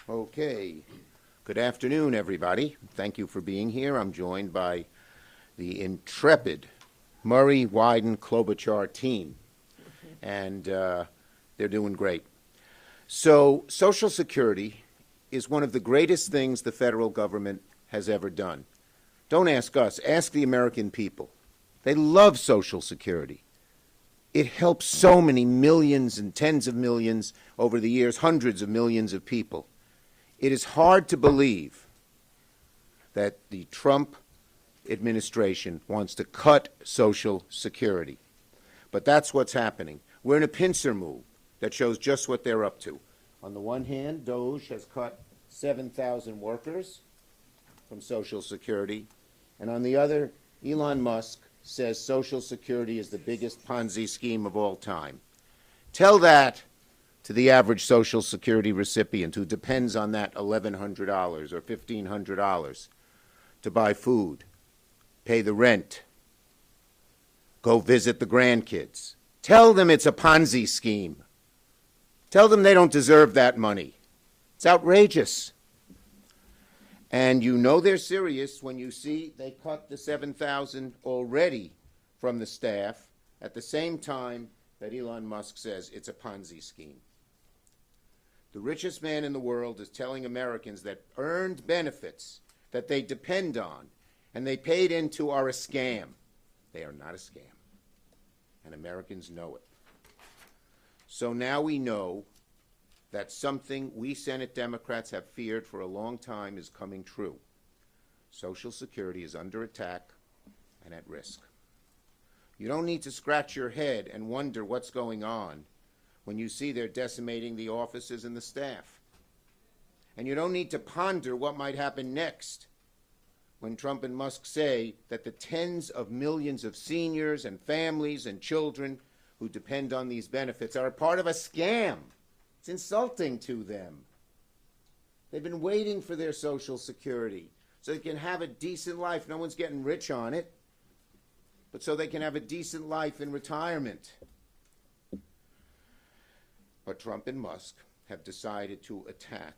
Okay. Good afternoon, everybody. Thank you for being here. I'm joined by the intrepid Murray, Wyden, Klobuchar team, and they're doing great. So, Social Security is one of the greatest things the federal government has ever done. Don't ask us, ask the American people. They love Social Security. It helps so many millions and tens of millions over the years, hundreds of millions of people. It is hard to believe that the Trump administration wants to cut Social Security. But that's what's happening. We're in a pincer move that shows just what they're up to. On the one hand, DOJ has cut 7,000 workers from Social Security. And on the other, Elon Musk says Social Security is the biggest Ponzi scheme of all time. Tell that to the average Social Security recipient who depends on that $1,100 or $1,500 to buy food, pay the rent, go visit the grandkids. Tell them it's a Ponzi scheme. Tell them they don't deserve that money. It's outrageous. And you know they're serious when you see they cut the 7,000 already from the staff at the same time that Elon Musk says it's a Ponzi scheme. The richest man in the world is telling Americans that earned benefits that they depend on and they paid into are a scam. They are not a scam. And Americans know it. So now we know that something we Senate Democrats have feared for a long time is coming true. Social Security is under attack and at risk. You don't need to scratch your head and wonder what's going on when you see they're decimating the offices and the staff. And you don't need to ponder what might happen next when Trump and Musk say that the tens of millions of seniors and families and children who depend on these benefits are a part of a scam. It's insulting to them. They've been waiting for their Social Security so they can have a decent life. No one's getting rich on it, but so they can have a decent life in retirement. But Trump and Musk have decided to attack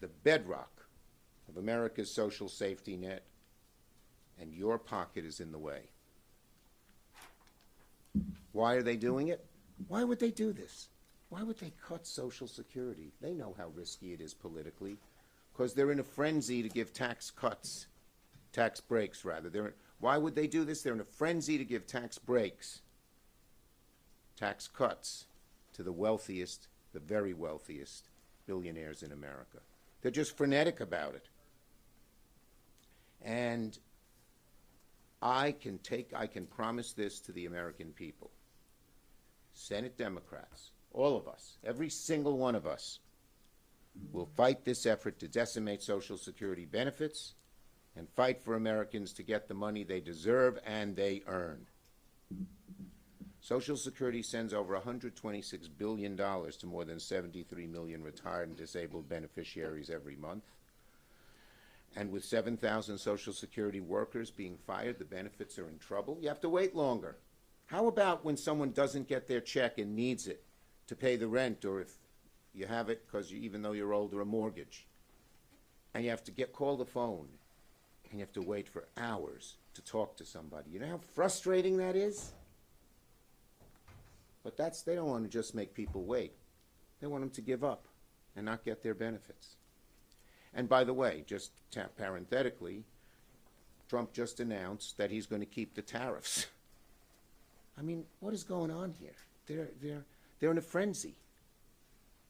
the bedrock of America's social safety net, and your pocket is in the way. Why are they doing it? Why would they do this? Why would they cut Social Security? They know how risky it is politically, because they're in a frenzy to give tax cuts, tax breaks rather. Why would they do this? They're in a frenzy to give tax breaks, tax cuts to the wealthiest, the very wealthiest billionaires in America. They're just frenetic about it. And I can promise this to the American people. Senate Democrats, all of us, every single one of us, will fight this effort to decimate Social Security benefits and fight for Americans to get the money they deserve and they earn. Social Security sends over $126 billion to more than 73 million retired and disabled beneficiaries every month. And with 7,000 Social Security workers being fired, the benefits are in trouble. You have to wait longer. How about when someone doesn't get their check and needs it to pay the rent, or if you have it because even though you're older, a mortgage, and you have to call the phone, and you have to wait for hours to talk to somebody. You know how frustrating that is? But they don't want to just make people wait. They want them to give up and not get their benefits. And by the way, just parenthetically, Trump just announced that he's going to keep the tariffs. I mean, what is going on here? They're in a frenzy.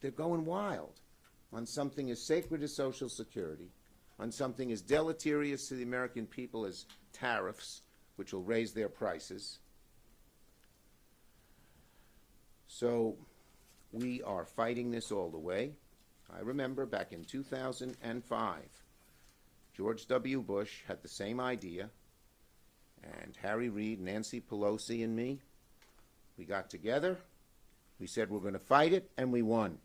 They're going wild on something as sacred as Social Security, on something as deleterious to the American people as tariffs, which will raise their prices. So we are fighting this all the way. I remember back in 2005, George W. Bush had the same idea, and Harry Reid, Nancy Pelosi, and me, we got together. We said we're going to fight it, and we won.